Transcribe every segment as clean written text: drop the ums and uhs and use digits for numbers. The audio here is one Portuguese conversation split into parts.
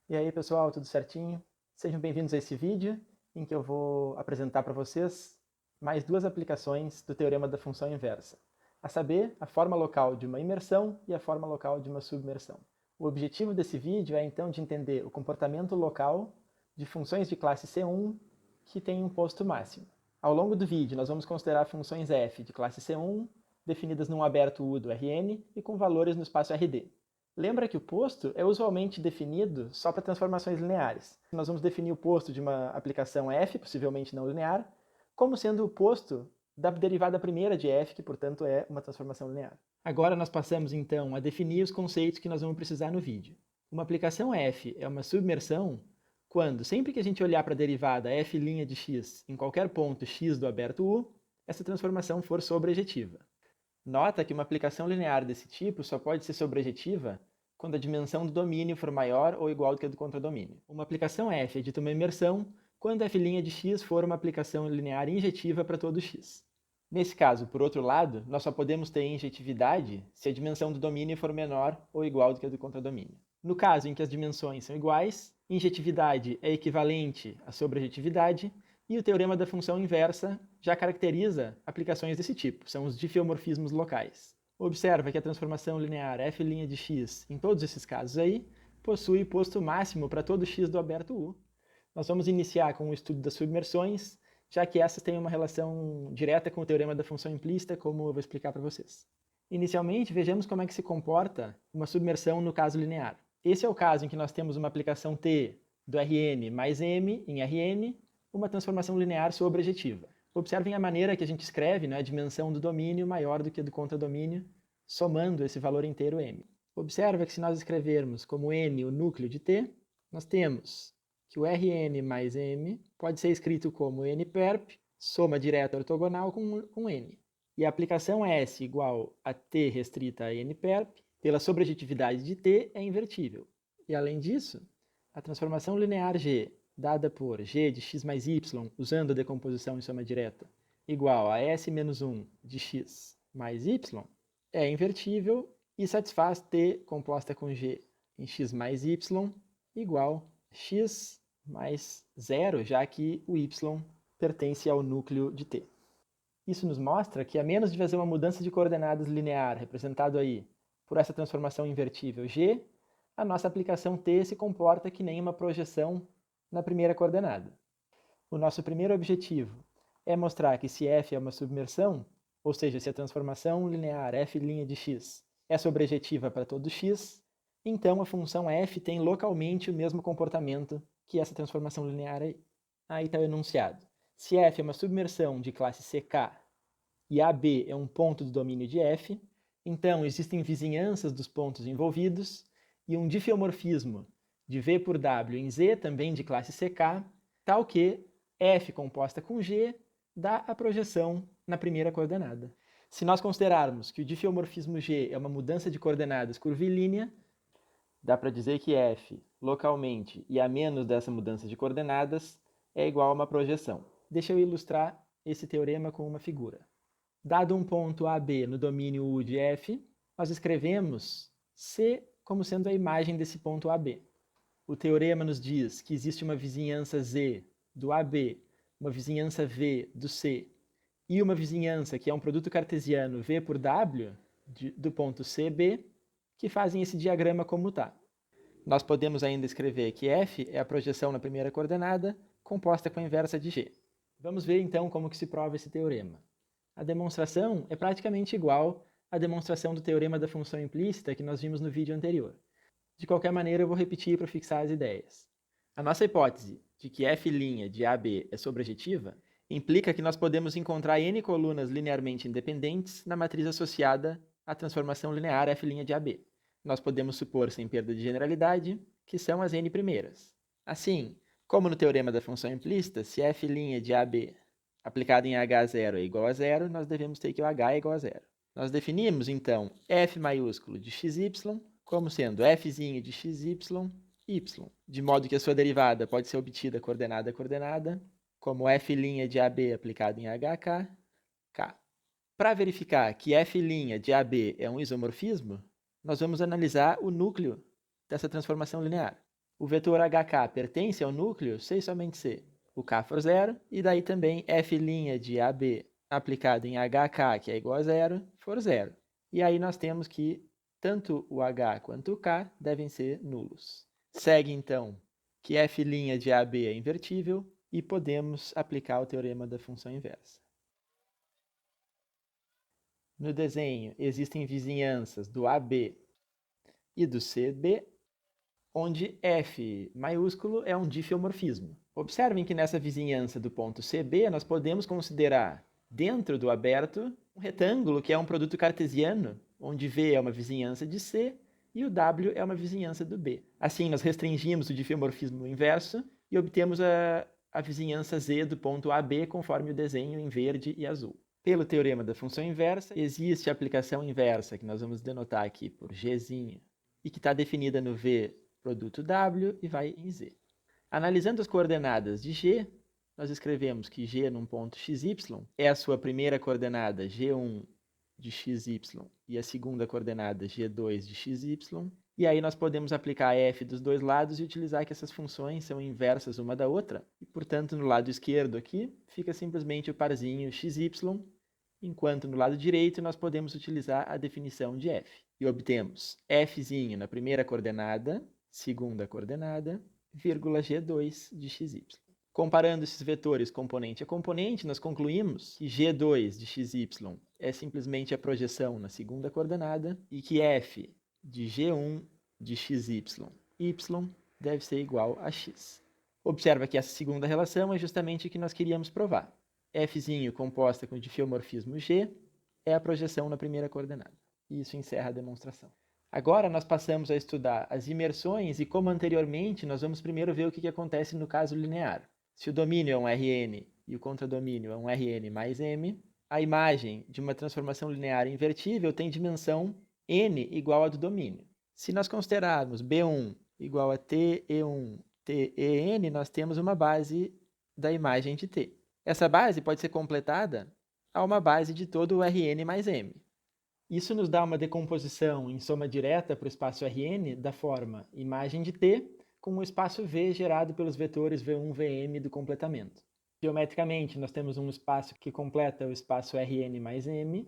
E aí pessoal, tudo certinho? Sejam bem-vindos a esse vídeo em que eu vou apresentar para vocês mais duas aplicações do teorema da função inversa, a saber, a forma local de uma imersão e a forma local de uma submersão. O objetivo desse vídeo é então de entender o comportamento local de funções de classe C1 que têm um posto máximo. Ao longo do vídeo nós vamos considerar funções f de classe C1 definidas num aberto U do Rn e com valores no espaço Rd. Lembra que o posto é usualmente definido só para transformações lineares. Nós vamos definir o posto de uma aplicação f, possivelmente não linear, como sendo o posto da derivada primeira de f, que portanto é uma transformação linear. Agora nós passamos então a definir os conceitos que nós vamos precisar no vídeo. Uma aplicação f é uma submersão quando, sempre que a gente olhar para a derivada f' de x em qualquer ponto x do aberto U, essa transformação for sobrejetiva. Nota que uma aplicação linear desse tipo só pode ser sobrejetiva quando a dimensão do domínio for maior ou igual do que a do contradomínio. Uma aplicação f é dita uma imersão quando f' de x for uma aplicação linear injetiva para todo x. Nesse caso, por outro lado, nós só podemos ter injetividade se a dimensão do domínio for menor ou igual do que a do contradomínio. No caso em que as dimensões são iguais, injetividade é equivalente à sobrejetividade, e o teorema da função inversa já caracteriza aplicações desse tipo, são os diffeomorfismos locais. Observa que a transformação linear f' de x, em todos esses casos aí, possui posto máximo para todo x do aberto U. Nós vamos iniciar com o estudo das submersões, já que essas têm uma relação direta com o teorema da função implícita, como eu vou explicar para vocês. Inicialmente, vejamos como é que se comporta uma submersão no caso linear. Esse é o caso em que nós temos uma aplicação T do Rn mais M em Rn, uma transformação linear sobrejetiva. Observem a maneira que a gente escreve, a dimensão do domínio maior do que a do contradomínio, somando esse valor inteiro M. Observa que se nós escrevermos como N o núcleo de T, nós temos que o Rn mais M pode ser escrito como N perp, soma direta ortogonal com N. E a aplicação S igual a T restrita a N perp, pela sobrejetividade de T, é invertível. E além disso, a transformação linear G, dada por G de x mais y, usando a decomposição em soma direta, igual a S menos 1 de x mais y, é invertível e satisfaz T composta com G em x mais y igual a x mais 0, já que o y pertence ao núcleo de T. Isso nos mostra que, a menos de fazer uma mudança de coordenadas linear, representado aí por essa transformação invertível G, a nossa aplicação T se comporta que nem uma projeção na primeira coordenada. O nosso primeiro objetivo é mostrar que se f é uma submersão, ou seja, se a transformação linear f' de x é sobrejetiva para todo x, então a função f tem localmente o mesmo comportamento que essa transformação linear aí. Aí está o enunciado. Se f é uma submersão de classe CK e AB é um ponto do domínio de f, então existem vizinhanças dos pontos envolvidos e um diffeomorfismo de V por W em Z, também de classe CK, tal que f composta com G dá a projeção na primeira coordenada. Se nós considerarmos que o diffeomorfismo G é uma mudança de coordenadas curvilínea, dá para dizer que f, localmente e a menos dessa mudança de coordenadas, é igual a uma projeção. Deixa eu ilustrar esse teorema com uma figura. Dado um ponto AB no domínio U de f, nós escrevemos C como sendo a imagem desse ponto AB. O teorema nos diz que existe uma vizinhança Z do AB, uma vizinhança V do C, e uma vizinhança que é um produto cartesiano V por W do ponto CB, que fazem esse diagrama como está. Nós podemos ainda escrever que f é a projeção na primeira coordenada, composta com a inversa de G. Vamos ver então como que se prova esse teorema. A demonstração é praticamente igual à demonstração do teorema da função implícita que nós vimos no vídeo anterior. De qualquer maneira, eu vou repetir para fixar as ideias. A nossa hipótese de que f' de AB é sobrejetiva implica que nós podemos encontrar n colunas linearmente independentes na matriz associada à transformação linear f' de AB. Nós podemos supor, sem perda de generalidade, que são as n primeiras. Assim, como no teorema da função implícita, se f' de AB aplicado em h0 é igual a zero, nós devemos ter que o h é igual a zero. Nós definimos, então, f maiúsculo de xy como sendo f' de xy, y, de modo que a sua derivada pode ser obtida coordenada a coordenada, como f' de AB aplicado em hk, k. Para verificar que f' de AB é um isomorfismo, nós vamos analisar o núcleo dessa transformação linear. o vetor HK pertence ao núcleo se e somente se o K for zero, e daí também F' de AB aplicado em HK, que é igual a zero, for zero. E aí nós temos que tanto o H quanto o K devem ser nulos. Segue, então, que F' de AB é invertível e podemos aplicar o teorema da função inversa. No desenho, existem vizinhanças do AB e do CB, onde F maiúsculo é um difiomorfismo. Observem que nessa vizinhança do ponto CB, nós podemos considerar, dentro do aberto, um retângulo que é um produto cartesiano, onde V é uma vizinhança de C e o W é uma vizinhança do B. Assim, nós restringimos o difiomorfismo inverso e obtemos a vizinhança Z do ponto AB conforme o desenho em verde e azul. Pelo teorema da função inversa, existe a aplicação inversa, que nós vamos denotar aqui por Gzinho, e que está definida no V produto W e vai em Z. Analisando as coordenadas de G, nós escrevemos que G num ponto XY é a sua primeira coordenada G1 de XY e a segunda coordenada G2 de XY. E aí nós podemos aplicar F dos dois lados e utilizar que essas funções são inversas uma da outra. E, portanto, no lado esquerdo aqui, fica simplesmente o parzinho XY, enquanto no lado direito nós podemos utilizar a definição de F. E obtemos Fzinho na primeira coordenada, segunda coordenada, vírgula G2 de XY. Comparando esses vetores componente a componente, nós concluímos que G2 de XY é simplesmente a projeção na segunda coordenada e que F de G1 de XY, Y, deve ser igual a X. Observa que essa segunda relação é justamente o que nós queríamos provar. Fzinho composta com difiomorfismo G é a projeção na primeira coordenada. E isso encerra a demonstração. Agora nós passamos a estudar as imersões e, como anteriormente, nós vamos primeiro ver o que acontece no caso linear. Se o domínio é um Rn e o contradomínio é um Rn mais m, a imagem de uma transformação linear invertível tem dimensão n igual a do domínio. Se nós considerarmos B1 igual a TE1, TEn, nós temos uma base da imagem de T. Essa base pode ser completada a uma base de todo o Rn mais m. Isso nos dá uma decomposição em soma direta para o espaço Rn da forma imagem de T com o espaço V gerado pelos vetores V1, Vm do completamento. Geometricamente, nós temos um espaço que completa o espaço Rn mais m,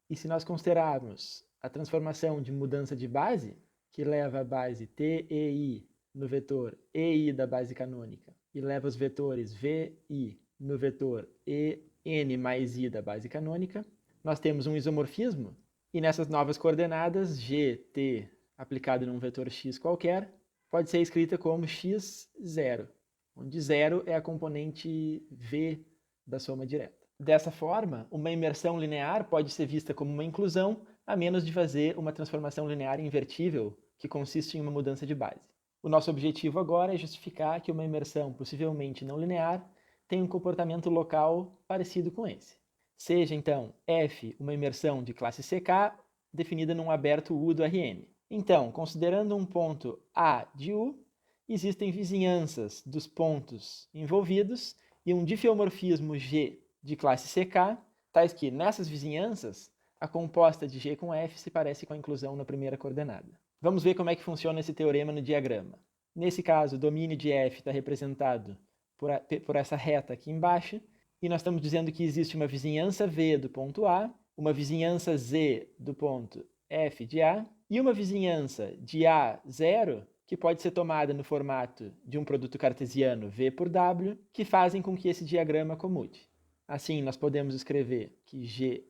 e se nós considerarmos a transformação de mudança de base, que leva a base TEI no vetor EI da base canônica e leva os vetores VI no vetor EN mais I da base canônica, nós temos um isomorfismo, e nessas novas coordenadas, GT aplicado num vetor x qualquer, pode ser escrita como x0, onde 0 é a componente V da soma direta. Dessa forma, uma imersão linear pode ser vista como uma inclusão, a menos de fazer uma transformação linear invertível, que consiste em uma mudança de base. O nosso objetivo agora é justificar que uma imersão possivelmente não linear tem um comportamento local parecido com esse. Seja, então, F uma imersão de classe CK, definida num aberto U do Rn. Então, considerando um ponto A de U, existem vizinhanças dos pontos envolvidos e um difiomorfismo G de classe CK, tais que, nessas vizinhanças, a composta de G com F se parece com a inclusão na primeira coordenada. Vamos ver como é que funciona esse teorema no diagrama. Nesse caso, o domínio de F está representado por essa reta aqui embaixo, e nós estamos dizendo que existe uma vizinhança V do ponto A, uma vizinhança Z do ponto F de A, e uma vizinhança de A0, que pode ser tomada no formato de um produto cartesiano V por W, que fazem com que esse diagrama comute. Assim, nós podemos escrever que G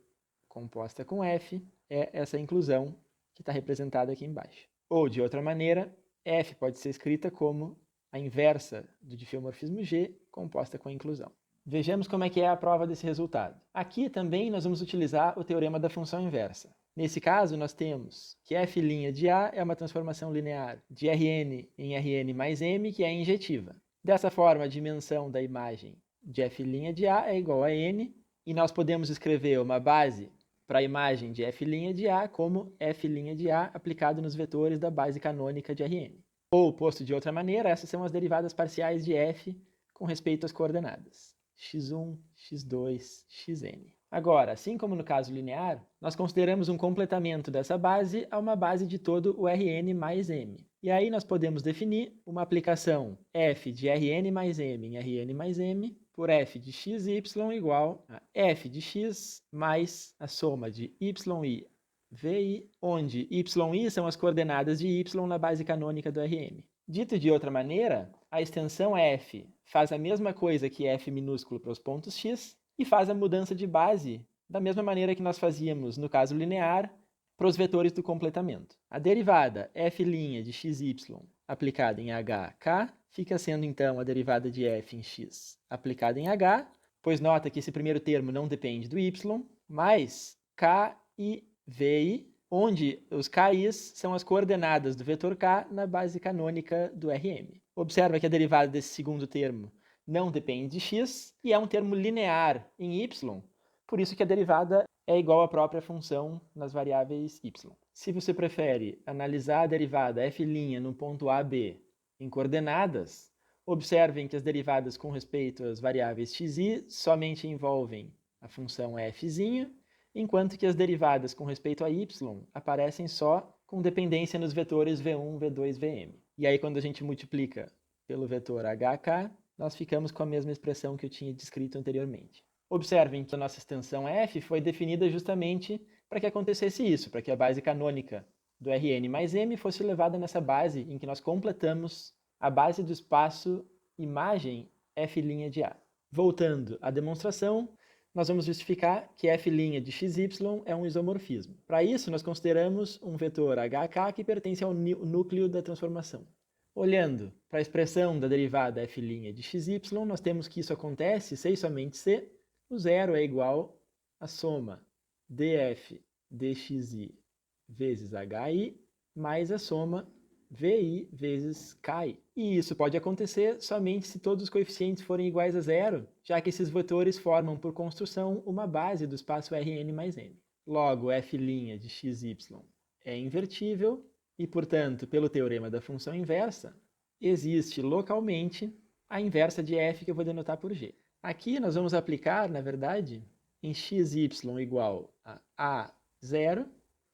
composta com F é essa inclusão que está representada aqui embaixo. Ou, de outra maneira, F pode ser escrita como a inversa do difiomorfismo G composta com a inclusão. Vejamos como é que é a prova desse resultado. Aqui também nós vamos utilizar o teorema da função inversa. Nesse caso, nós temos que F' de A é uma transformação linear de Rn em Rn mais m, que é injetiva. Dessa forma, a dimensão da imagem de F' de A é igual a n, e nós podemos escrever uma base para a imagem de F' de A como F' de A aplicado nos vetores da base canônica de Rn. Ou, posto de outra maneira, essas são as derivadas parciais de F com respeito às coordenadas x1, x2, xn. Agora, assim como no caso linear, nós consideramos um completamento dessa base a uma base de todo o Rn mais m. E aí nós podemos definir uma aplicação f de Rn mais m em Rn mais m por f de xy igual a f de x mais a soma de yi vi, onde yi são as coordenadas de y na base canônica do Rm. Dito de outra maneira, a extensão f faz a mesma coisa que f minúsculo para os pontos x e faz a mudança de base da mesma maneira que nós fazíamos no caso linear para os vetores do completamento. A derivada f' de xy aplicada em hk fica sendo então a derivada de f em x aplicada em h, pois nota que esse primeiro termo não depende do y, mais k e vi, onde os ki's são as coordenadas do vetor k na base canônica do Rm. Observa que a derivada desse segundo termo não depende de x e é um termo linear em y, por isso que a derivada é igual à própria função nas variáveis y. Se você prefere analisar a derivada f' no ponto A, B em coordenadas, observem que as derivadas com respeito às variáveis x e somente envolvem a função f', enquanto que as derivadas com respeito a y aparecem só com dependência nos vetores v1, v2, vm. E aí, quando a gente multiplica pelo vetor hk, nós ficamos com a mesma expressão que eu tinha descrito anteriormente. Observem que a nossa extensão f foi definida justamente para que acontecesse isso, para que a base canônica do Rn mais m fosse levada nessa base em que nós completamos a base do espaço imagem f' de A. Voltando à demonstração, nós vamos justificar que f' de xy é um isomorfismo. Para isso, nós consideramos um vetor hk que pertence ao núcleo da transformação. Olhando para a expressão da derivada f' de xy, nós temos que isso acontece se e somente se o zero é igual à soma df dxi vezes hi mais a soma vi vezes ki. E isso pode acontecer somente se todos os coeficientes forem iguais a zero, já que esses vetores formam por construção uma base do espaço Rn mais m. Logo, f' de xy é invertível e, portanto, pelo teorema da função inversa, existe localmente a inversa de f que eu vou denotar por g. Aqui nós vamos aplicar, na verdade, em xy igual a A0,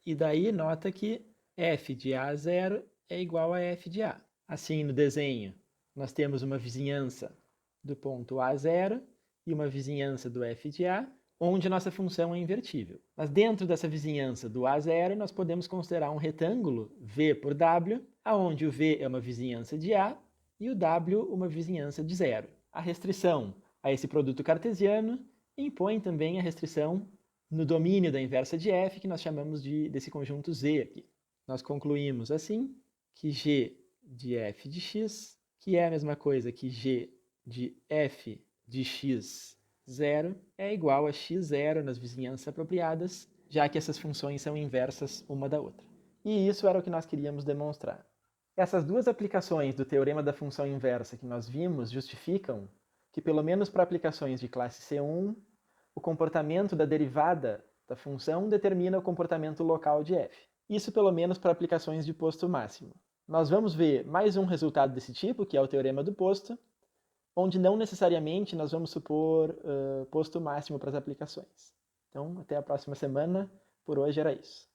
e daí nota que f de A0 é igual a f de A. Assim, no desenho, nós temos uma vizinhança do ponto A0 e uma vizinhança do f de A, onde a nossa função é invertível. Mas dentro dessa vizinhança do A0, nós podemos considerar um retângulo V por W, onde o V é uma vizinhança de A e o W uma vizinhança de zero. A restrição a esse produto cartesiano impõe também a restrição no domínio da inversa de f, que nós chamamos desse conjunto Z aqui. Nós concluímos assim que g de f de x, que é a mesma coisa que g de f de x 0, é igual a x0 nas vizinhanças apropriadas, já que essas funções são inversas uma da outra. E isso era o que nós queríamos demonstrar. Essas duas aplicações do teorema da função inversa que nós vimos justificam que, pelo menos para aplicações de classe C1, o comportamento da derivada da função determina o comportamento local de f. Isso pelo menos para aplicações de posto máximo. Nós vamos ver mais um resultado desse tipo, que é o teorema do posto, onde não necessariamente nós vamos supor posto máximo para as aplicações. Então, até a próxima semana. Por hoje era isso.